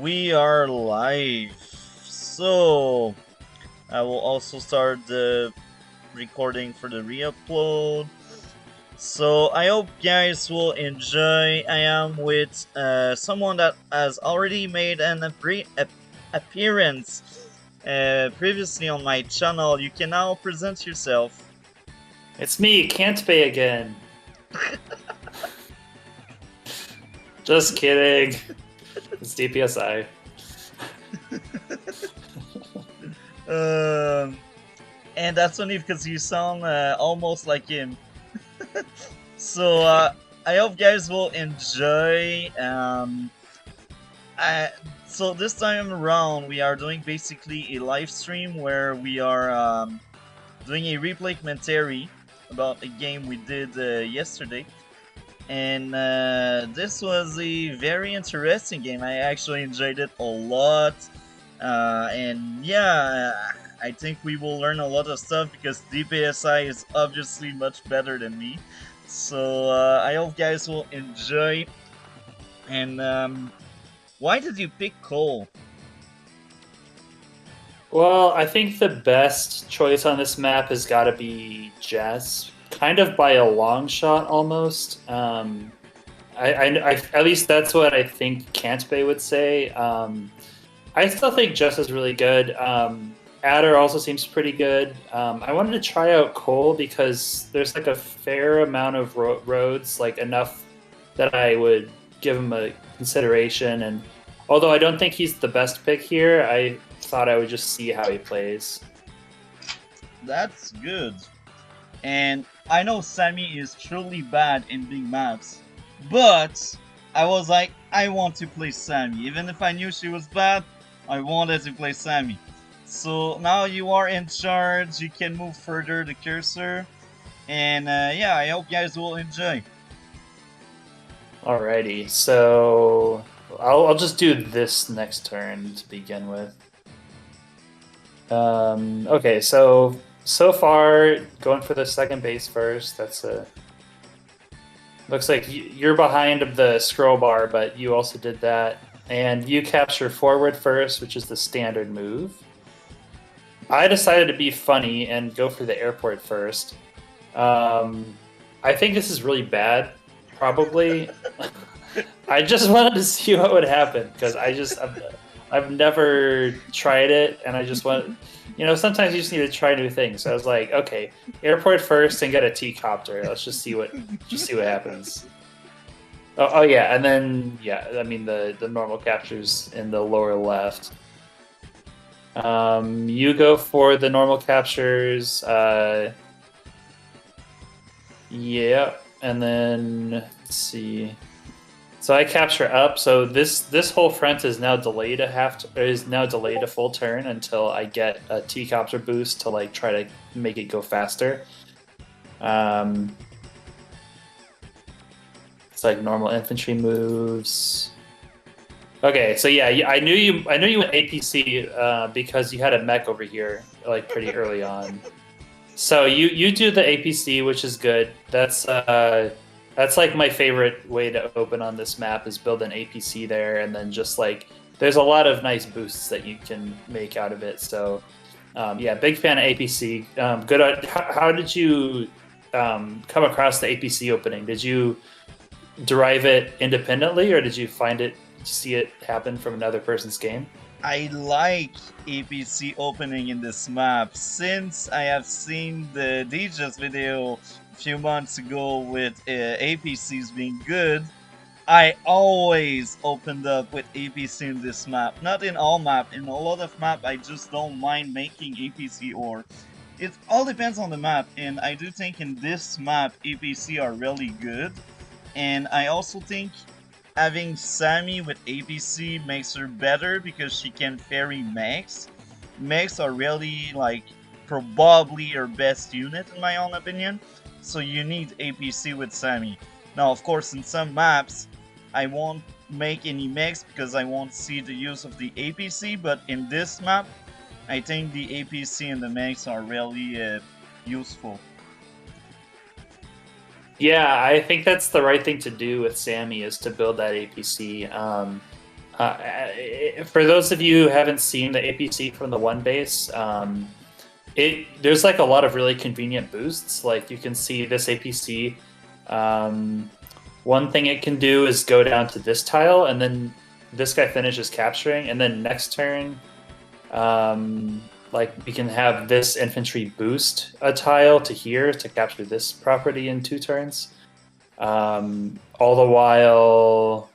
We are live. So, I will also start the recording for the re-upload. So, I hope guys will enjoy. I am with someone that has already made an appearance previously on my channel. You can now present yourself. It's me, Can't Pay again. Just kidding. It's DPSI. Um, and that's only because you sound almost like him. So I hope guys will enjoy. I, so this time around, we are doing basically a live stream where we are doing a replay commentary about a game we did yesterday, and this was a very interesting game. I actually enjoyed it a lot, and yeah, I think we will learn a lot of stuff because DPSI is obviously much better than me. So I hope guys will enjoy. And why did you pick Cole? Well, I think the best choice on this map has got to be Jess, kind of by a long shot almost. At least that's what I think Can't Pay would say. I still think Jess is really good. Adder also seems pretty good. I wanted to try out Cole because there's like a fair amount of roads, like enough that I would give him a consideration. And although I don't think he's the best pick here, I thought I would just see how he plays. That's good. And I know Sammy is truly bad in big maps, but I was like, I want to play Sammy. Even if I knew she was bad, I wanted to play Sammy. So now you are in charge, you can move further the cursor, and yeah, I hope you guys will enjoy. Alrighty, so I'll just do this next turn to begin with. Okay, so far going for the second base first. That's a looks like you're behind of the scroll bar, but you also did that, and you capture forward first, which is the standard move. I decided to be funny and go for the airport first. I think this is really bad, probably. I just wanted to see what would happen because I've never tried it, and I just want, sometimes you just need to try new things. So I was like, okay, airport first and get a T copter. Let's just see what happens. Oh yeah, and then yeah, I mean the normal captures in the lower left. You go for the normal captures. Yeah, and then let's see. So I capture up. So this whole front is now delayed a full turn until I get a T-copter boost to like try to make it go faster. It's like normal infantry moves. Okay, so yeah, I knew you went APC because you had a mech over here like pretty early on. So you do the APC, which is good. That's like my favorite way to open on this map is build an APC there, and then just like there's a lot of nice boosts that you can make out of it. So yeah, big fan of APC. Good. How did you come across the APC opening? Did you derive it independently, or did you see it happen from another person's game? I like APC opening in this map since I have seen the DJ's video a few months ago with APCs being good. I always opened up with APC in this map. Not in all map. In a lot of map, I just don't mind making APC, or it all depends on the map. And I do think in this map, APC are really good. And I also think having Sammy with APC makes her better because she can ferry mechs. Mechs are really like probably her best unit in my own opinion. So you need APC with Sammy. Now of course in some maps I won't make any mechs because I won't see the use of the APC, but in this map I think the APC and the mechs are really useful. Yeah, I think that's the right thing to do with Sammy is to build that APC. For those of you who haven't seen the APC from the one base, there's like a lot of really convenient boosts. Like you can see this APC. One thing it can do is go down to this tile, and then this guy finishes capturing, and then next turn, like we can have this infantry boost a tile to here to capture this property in 2 turns. All the while,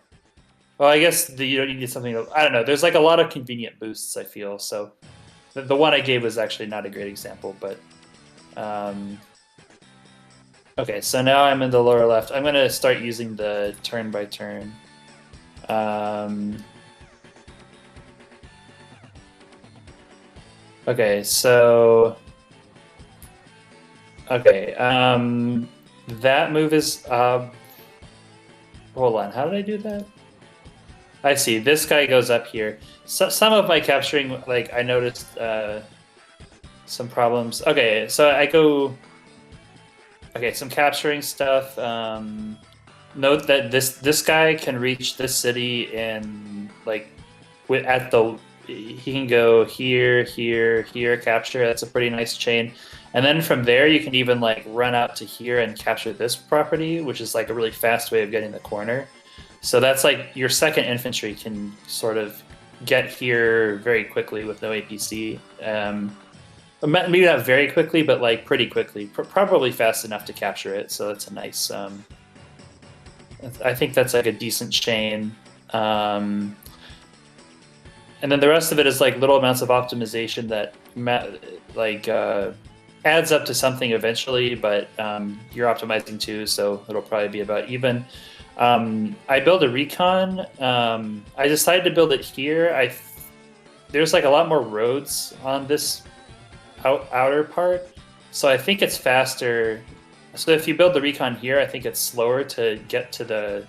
well, I guess you don't need something. I don't know. There's like a lot of convenient boosts, I feel. So the one I gave was actually not a great example, but. Okay, so now I'm in the lower left. I'm going to start using the turn by turn. Okay, so... Okay, that move is... hold on, how did I do that? I see, this guy goes up here. So, some of my capturing, like, I noticed some problems. Okay, so I go... Okay, some capturing stuff. Note that this guy can reach this city in like he can go here, here, here, capture. That's a pretty nice chain. And then from there you can even like run out to here and capture this property, which is like a really fast way of getting the corner. So that's like your second infantry can sort of get here very quickly with no APC. Maybe not very quickly, but like pretty quickly. Probably fast enough to capture it. So that's a nice. I think that's like a decent chain. And then the rest of it is like little amounts of optimization that adds up to something eventually. But you're optimizing too, so it'll probably be about even. I build a recon. I decided to build it here. There's like a lot more roads on this outer part, so I think it's faster. So if you build the recon here, I think it's slower to get to the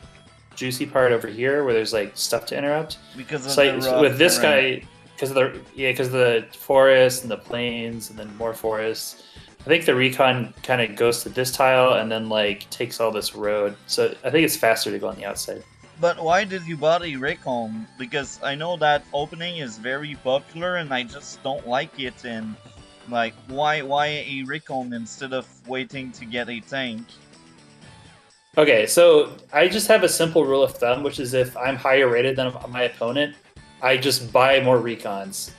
juicy part over here where there's like stuff to interrupt. Because of so with this guy, because of the forest and the plains and then more forests, I think the recon kind of goes to this tile and then like takes all this road. So I think it's faster to go on the outside. But why did you buy a recon? Because I know that opening is very popular and I just don't like it. And like, why a recon instead of waiting to get a tank? Okay, so I just have a simple rule of thumb, which is if I'm higher rated than my opponent, I just buy more recons.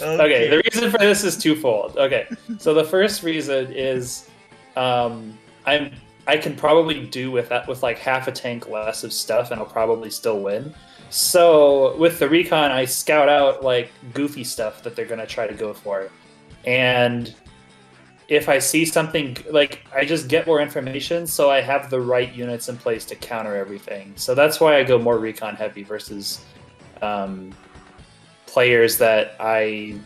Okay, the reason for this is twofold. Okay, so the first reason is I can probably do with like half a tank less of stuff and I'll probably still win. So with the recon, I scout out like goofy stuff that they're going to try to go for. And if I see something, like I just get more information so I have the right units in place to counter everything. So that's why I go more recon heavy versus players that I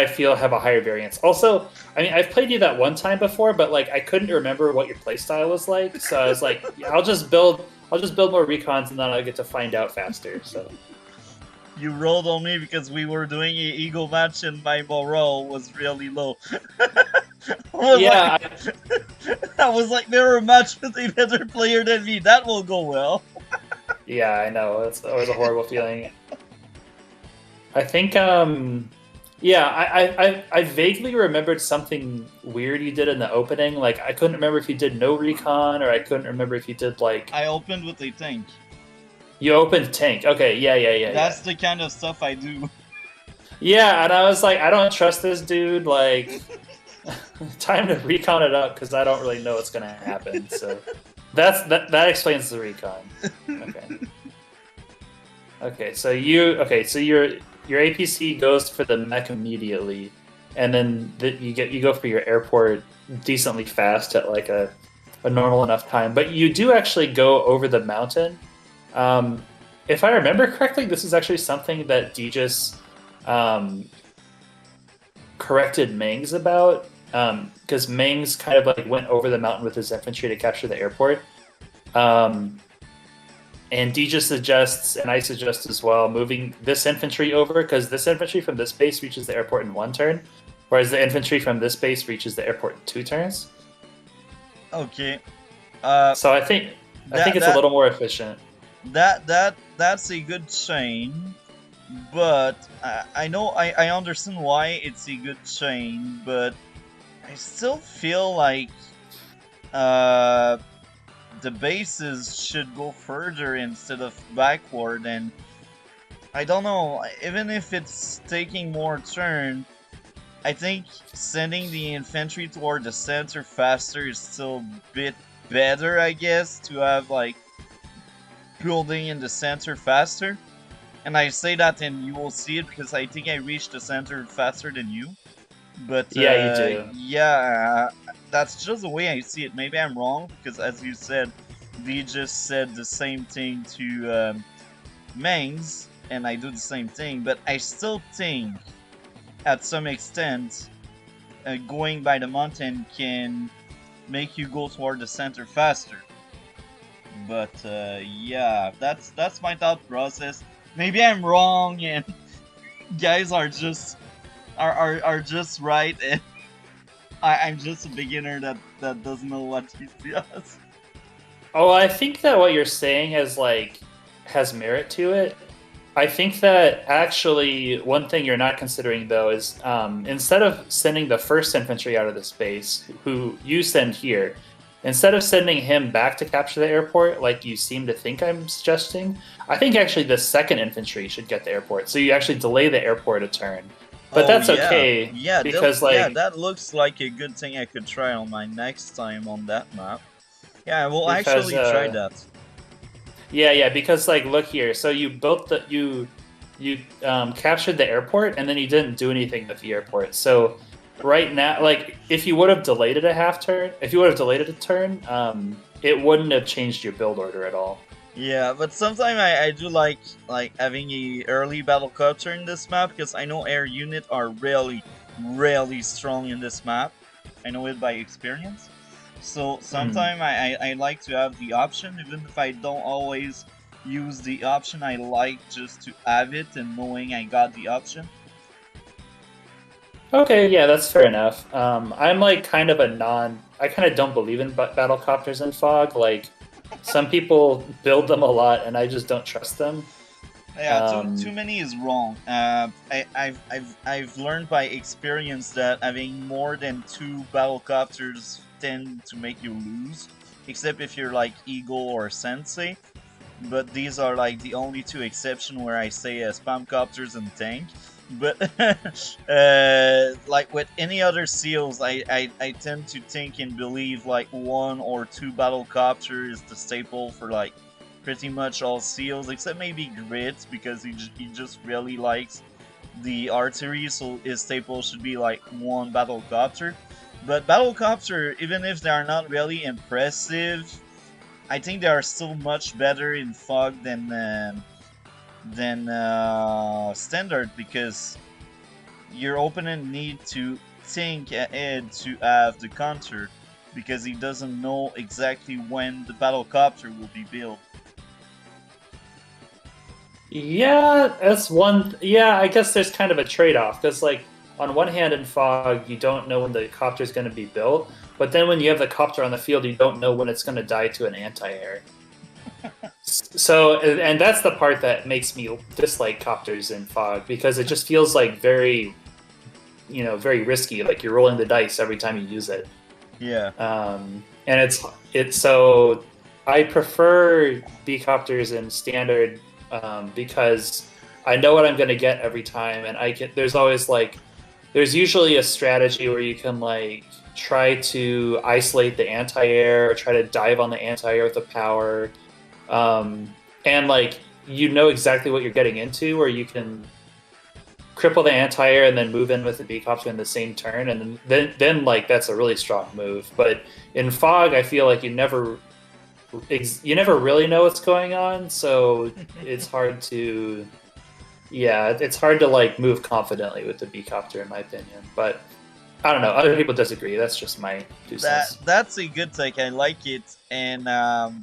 feel have a higher variance. Also, I mean, I've played you that one time before, but like I couldn't remember what your playstyle was like. So I was like, I'll just build more recons and then I'll get to find out faster. So you rolled on me because we were doing an eagle match and my morale was really low. I was like, there were match with a better player than me. That will go well. Yeah, I know. It's always a horrible feeling. I think, I vaguely remembered something weird you did in the opening. Like, I couldn't remember if you did no recon, or I couldn't remember if you did, like... I opened with a tank. You opened tank. Okay, yeah. That's the kind of stuff I do. Yeah, and I was like, I don't trust this dude, like... time to recon it up, because I don't really know what's going to happen, so... That explains the recon. Okay, so your APC goes for the mech immediately, and then you go for your airport decently fast at like a normal enough time. But you do actually go over the mountain. If I remember correctly, this is actually something that Deegis corrected Mengs about, because Mengs kind of like went over the mountain with his infantry to capture the airport. And Deegis suggests, and I suggest as well, moving this infantry over, because this infantry from this base reaches the airport in 1 turn, whereas the infantry from this base reaches the airport in 2 turns. Okay. So I think That it's a that little more efficient. that's a good chain, but I know I understand why it's a good chain, but I still feel like uh the bases should go further instead of backward, and I don't know, even if it's taking more turn, I think sending the infantry toward the center faster is still a bit better, I guess, to have like building in the center faster. And I say that and you will see it because I think I reached the center faster than you. But Yeah, you do. yeah, that's just the way I see it. Maybe I'm wrong because, as you said, we just said the same thing to Mains, and I do the same thing. But I still think, at some extent, going by the mountain can make you go toward the center faster. But yeah, that's my thought process. Maybe I'm wrong, and guys are just are just right, and I'm just a beginner that doesn't know what he does. Oh, I think that what you're saying has merit to it. I think that actually one thing you're not considering though is instead of sending the first infantry out of the space, who you send here, instead of sending him back to capture the airport, like you seem to think I'm suggesting, I think actually the second infantry should get the airport. So you actually delay the airport a turn. But Oh that's yeah, okay yeah, because yeah. like That looks like a good thing I could try on my next time on that map. Yeah, I will because actually try that. yeah, because like look here. So you built the you captured the airport and then you didn't do anything with the airport. So right now, like if you would have delayed it a half turn, if you would have delayed it a turn, it wouldn't have changed your build order at all. Yeah, but sometimes I do like having a early battle copter in this map because I know air unit are really strong in this map. I know it by experience. So Mhm. sometimes I like to have the option, even if I don't always use the option. I like just to have it and knowing I got the option. Okay, yeah, that's fair enough. I'm like kind of a non. I kind of don't believe in battle copters in fog. Like some people build them a lot, and I just don't trust them. Yeah, too many is wrong. I've learned by experience that having more than two battlecopters tend to make you lose, except if you're like Eagle or Sensei. But these are like the only two exceptions where I say spam copters and tank. But like with any other seals, I tend to think and believe like one or two battlecopter is the staple for like pretty much all seals, except maybe Grit because he just really likes the artery, so his staple should be like one battlecopter. But battlecopter, even if they are not really impressive, I think they are still much better in fog than standard because your opponent need to think ahead to have the counter because he doesn't know exactly when the battlecopter will be built. Yeah, that's one. Yeah, I guess there's kind of a trade-off because, like, on one hand, in fog, you don't know when the copter is going to be built, but then when you have the copter on the field, you don't know when it's going to die to an anti-air. So, and that's the part that makes me dislike copters in fog because it just feels like very, very risky. Like you're rolling the dice every time you use it. Yeah. And it's so I prefer B copters in standard because I know what I'm going to get every time, and there's usually a strategy where you can like try to isolate the anti-air or try to dive on the anti-air with the power, and like you know exactly what you're getting into, or you can cripple the anti-air and then move in with the B copter in the same turn, and then like that's a really strong move. But in fog, I feel like you never really know what's going on, so it's hard to it's hard to like move confidently with the B copter in my opinion. But I don't know, other people disagree. That's just my 2 cents. That's a good take. I like it, and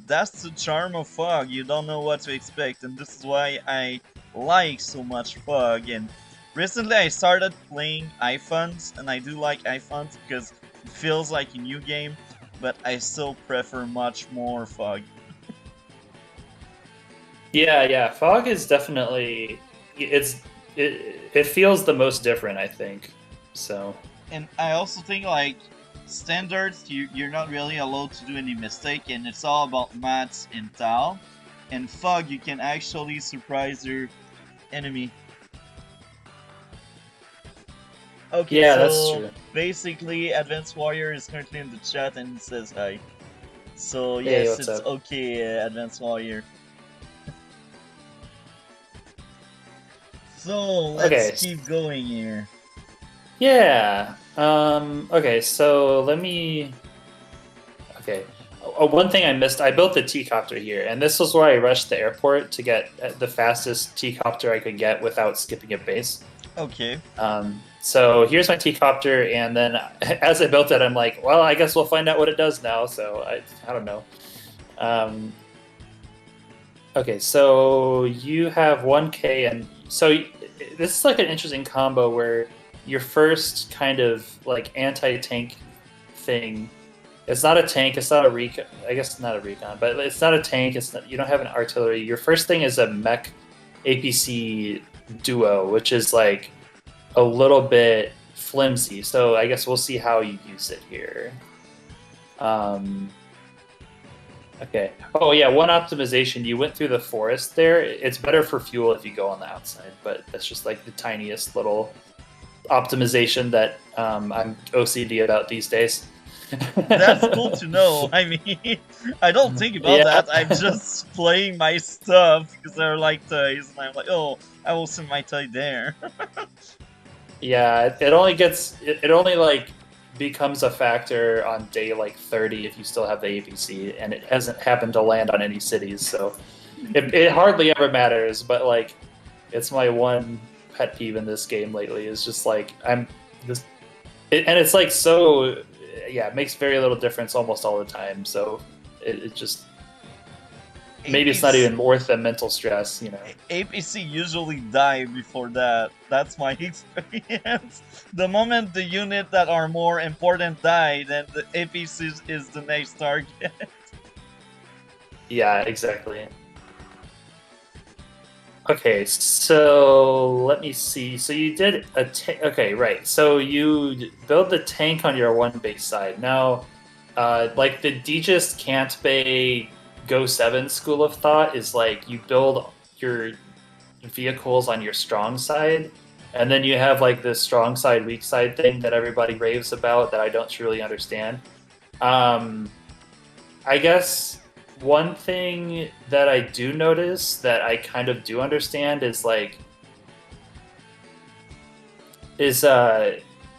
that's the charm of fog. You don't know what to expect, and this is why I like so much fog. And recently, I started playing iPhones, and I do like iPhones because it feels like a new game. but I still prefer much more fog. Yeah. Fog is definitely it feels the most different, I think. So And I also think like standards, you're not really allowed to do any mistake, and it's all about maths and Tao. And fog, you can actually surprise your enemy. Okay, yeah, that's so true. basically, Advanced Warrior is currently in the chat and says hi. So Hey, yes, what's it's up? okay, Advanced Warrior. So let's Okay. keep going here. Yeah. Okay, so let me. Okay. One thing I missed, I built the T-copter here, and this was where I rushed the airport to get the fastest T-copter I could get without skipping a base. Okay. So here's my T-copter, and then as I built it, I'm like, well, I guess we'll find out what it does now. So I don't know. Okay, so you have 1K, and so this is like an interesting combo where your first kind of like anti-tank thing. It's not a tank. It's not a recon. I guess not a recon, but it's not a tank. It's not, you don't have an artillery. Your first thing is a mech APC duo, which is like a little bit flimsy. So I guess we'll see how you use it here. Okay. Oh yeah, one optimization. You went through the forest there. It's better for fuel if you go on the outside, but that's just like the tiniest little optimization that I'm OCD about these days. That's cool to know. I mean, I don't think about Yeah, that. I'm just playing my stuff because they're like toys, and I'm like, oh, I will send my toy there. yeah. It only like becomes a factor on day like 30 if you still have the ABC, and it hasn't happened to land on any cities, so it hardly ever matters. But like, it's my one pet peeve in this game lately. Is just like I'm this, and it's like so. Yeah, it makes very little difference almost all the time. So it just maybe it's not APC, even worth the mental stress, you know. APC usually die before that. That's my experience. The moment the unit that are more important die, then the APC is the next target. Yeah, exactly. Okay, so let me see. So you did a okay, right? So you build the tank on your one base side. Now, like the Degist Can't Bay Go 7 school of thought is like you build your vehicles on your strong side, and then you have like this strong side, weak side thing that everybody raves about that I don't truly understand. Um, I guess one thing that I do notice that I kind of do understand is like is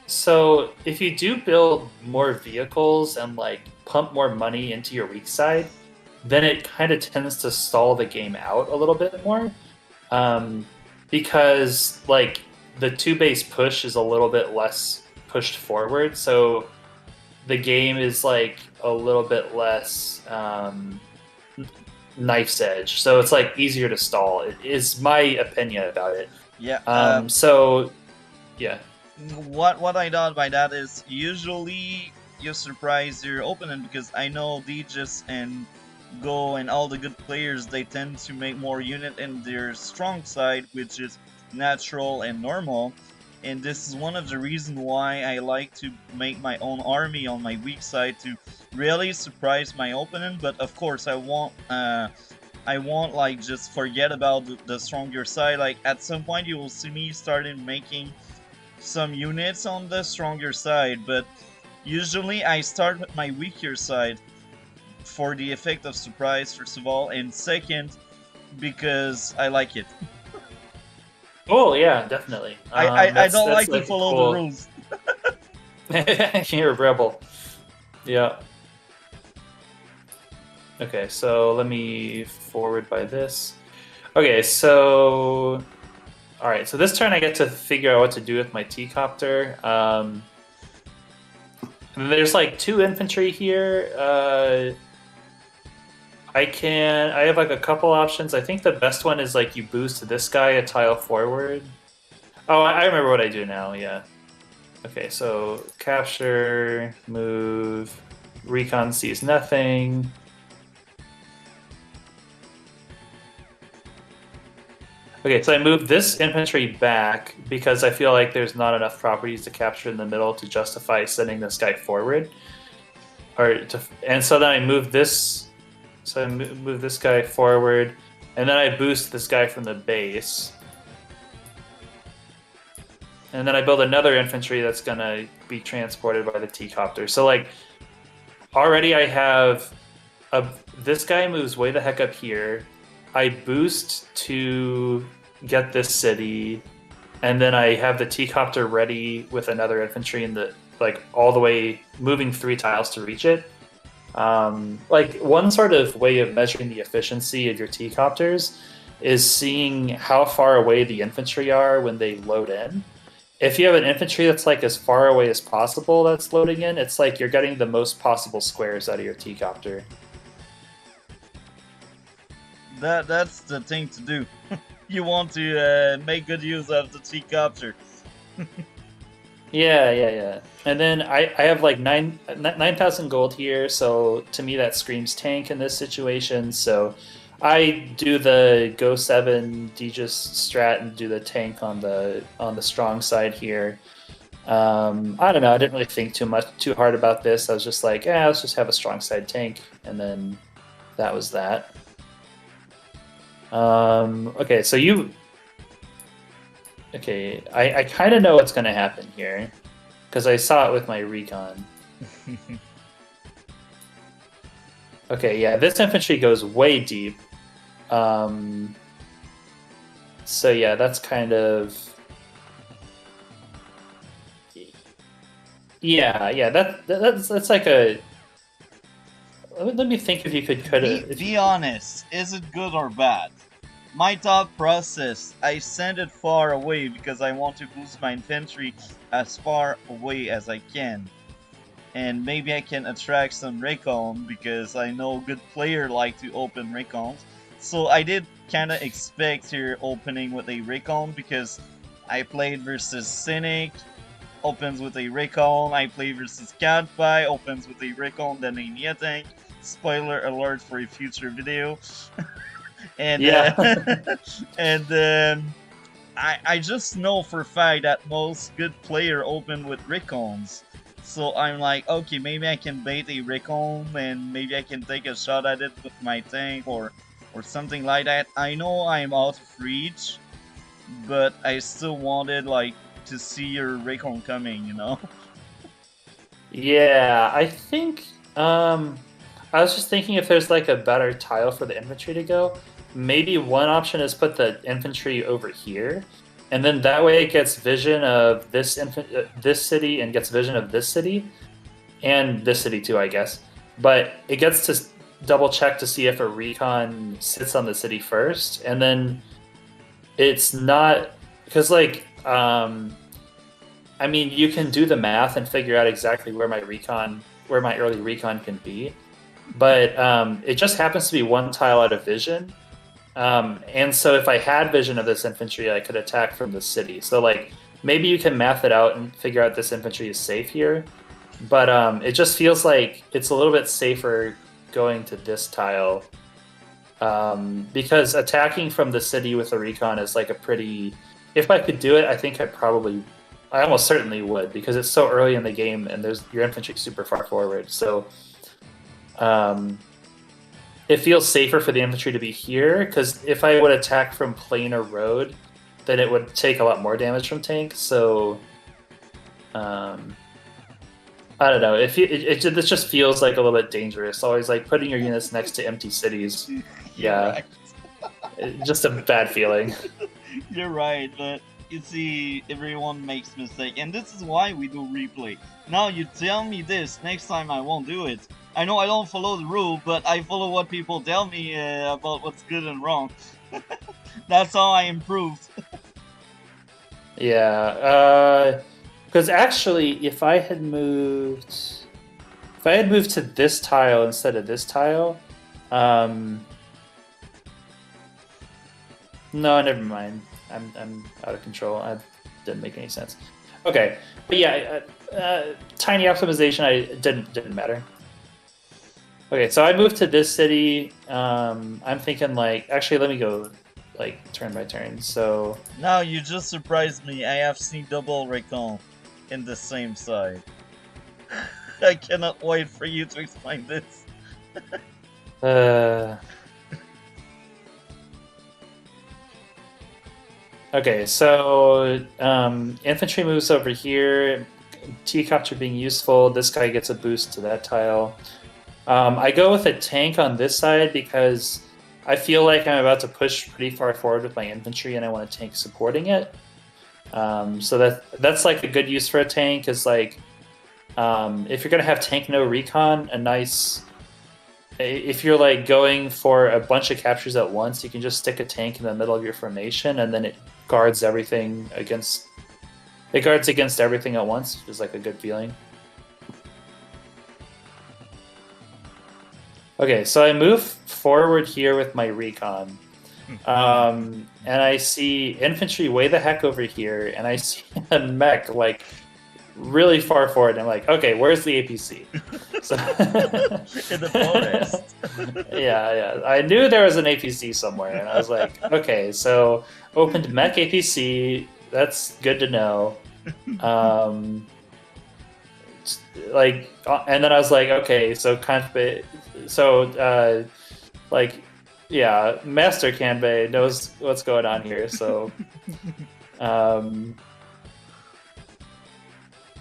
so if you do build more vehicles and like pump more money into your weak side, then it kind of tends to stall the game out a little bit more. Um, because like the two base push is a little bit less pushed forward, so the game is like a little bit less knife's edge, so it's like easier to stall. It is my opinion about it. Yeah. So yeah, What I thought by that is usually you surprise your opponent because I know Degis and Go and all the good players, they tend to make more unit in their strong side, which is natural and normal. And this is one of the reasons why I like to make my own army on my weak side to really surprise my opponent. But of course, I won't like just forget about the stronger side. Like at some point, you will see me starting making some units on the stronger side, but usually I start with my weaker side for the effect of surprise, first of all, and second, because I like it. oh yeah, definitely. I don't That's like to like follow the cool. rules. You're a rebel. Yeah. Okay, so let me forward by this. Okay, so all right, so this turn I get to figure out what to do with my T-copter. There's like two infantry here. I have like a couple options. I think the best one is like you boost this guy a tile forward. Oh, I remember what I do now. Yeah. Okay, so capture, move. Recon sees nothing. Okay, so I moved this infantry back because I feel like there's not enough properties to capture in the middle to justify sending this guy forward. And so then I moved this. So I move this guy forward, and then I boost this guy from the base. And then I build another infantry that's gonna be transported by the T-copter. So like, already I have this guy moves way the heck up here. I boost to get this city, and then I have the T-copter ready with another infantry in the like all the way moving 3 tiles to reach it. Like one sort of way of measuring the efficiency of your T-copters is seeing how far away the infantry are when they load in. If you have an infantry that's like as far away as possible that's loading in, it's like you're getting the most possible squares out of your T-copter. That's the thing to do. You want to make good use of the T-copter. Yeah. And then I have like 9,000 gold here, so to me that screams tank in this situation. So I do the go 7 Degis strat and do the tank on the strong side here. I don't know. I didn't really think too hard about this. I was just like, let's just have a strong side tank, and then that was that. Okay, so Okay, I kind of know what's going to happen here, because I saw it with my recon. Okay, yeah, this infantry goes way deep. So yeah, that's kind of... Yeah, that's like a... Let me think if you could cut it. Be honest, is it good or bad? My thought process, I send it far away because I want to boost my infantry as far away as I can. And maybe I can attract some recon because I know good player like to open recons. So I did kind of expect here opening with a recon because I played versus Cynic, opens with a recon. I play versus Catpie, opens with a recon, then a Nia tank. Spoiler alert for a future video. And I just know for a fact that most good player open with recons. So I'm like, okay, maybe I can bait a recon and maybe I can take a shot at it with my tank or something like that. I know I'm out of reach, but I still wanted like to see your recon coming, you know? Yeah, I think I was just thinking if there's like a better tile for the infantry to go. Maybe one option is put the infantry over here, and then that way it gets vision of this city and gets vision of this city, and this city too, I guess. But it gets to double check to see if a recon sits on the city first, and then it's not because like I mean you can do the math and figure out exactly where my early recon can be. But it just happens to be one tile out of vision. And so if I had vision of this infantry, I could attack from the city. So like maybe you can math it out and figure out this infantry is safe here. But it just feels like it's a little bit safer going to this tile. Because attacking from the city with a recon is like a pretty... If I could do it, I think I almost certainly would, because it's so early in the game and your infantry super far forward. So... it feels safer for the infantry to be here, because if I would attack from plane or road, then it would take a lot more damage from tank. So, I don't know. This just feels like a little bit dangerous. Always like putting your units next to empty cities. Yeah, just a bad feeling. You're right, but you see, everyone makes mistake, and this is why we do replay. Now you tell me this, next time I won't do it. I know I don't follow the rule, but I follow what people tell me about what's good and wrong. That's how I improved. Yeah, because actually, if I had moved to this tile instead of this tile, no, never mind. I'm out of control. That didn't make any sense. Okay, but yeah, tiny optimization. Didn't matter. Okay, so I moved to this city. I'm thinking like, actually, let me go like turn by turn. So Now you just surprised me. I have seen double recon in the same side. I cannot wait for you to explain this. Okay, so infantry moves over here. Teacups are being useful. This guy gets a boost to that tile. I go with a tank on this side because I feel like I'm about to push pretty far forward with my infantry, and I want a tank supporting it. So that's like a good use for a tank. Is like if you're gonna have tank no recon, a nice. If you're like going for a bunch of captures at once, you can just stick a tank in the middle of your formation, and then it guards everything against. It guards against everything at once, which is like a good feeling. Okay, so I move forward here with my recon. And I see infantry way the heck over here, and I see a mech like really far forward. And I'm like, okay, where's the APC? So In the forest. yeah. I knew there was an APC somewhere, and I was like, okay, so opened mech APC. That's good to know. Like, and then I was like, okay, so yeah, Master Kanbei knows what's going on here. So, And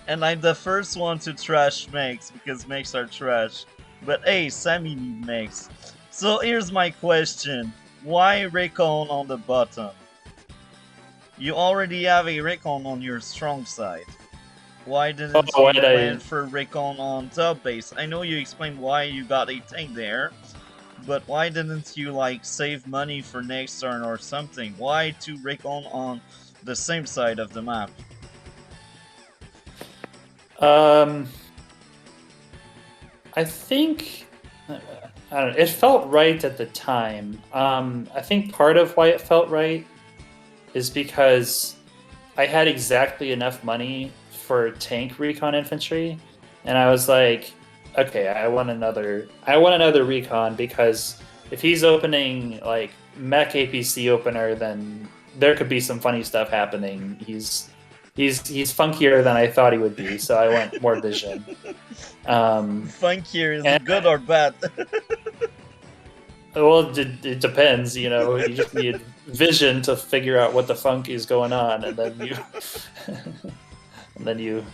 I'm the first one to trash mechs because mechs are trash. But hey, Sammy need mechs. So here's my question. Why recon on the bottom? You already have a recon on your strong side. Why didn't you plan for recon on top base? I know you explained why you got a tank there, but why didn't you like save money for next turn or something? Why to recon on the same side of the map? I think I don't know. It felt right at the time. I think part of why it felt right is because I had exactly enough money for tank recon infantry, and I was like, okay, I want another recon, because if he's opening like mech APC opener, then there could be some funny stuff happening. He's funkier than I thought he would be, so I want more vision. Funkier is good or bad? Well, it depends. You know, you just need vision to figure out what the funk is going on, and then you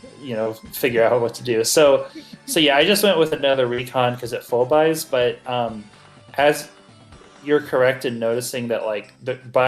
figure out what to do. So yeah, I just went with another recon because it full buys. But as you're correct in noticing that, like by